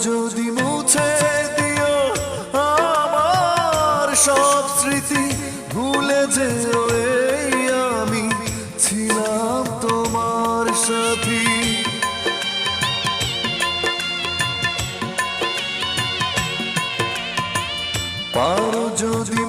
যদি মুছে দিও আমার সব স্মৃতি, ভুলে যেও এই আমি ছিলাম তোমার সাথী। পারো যদি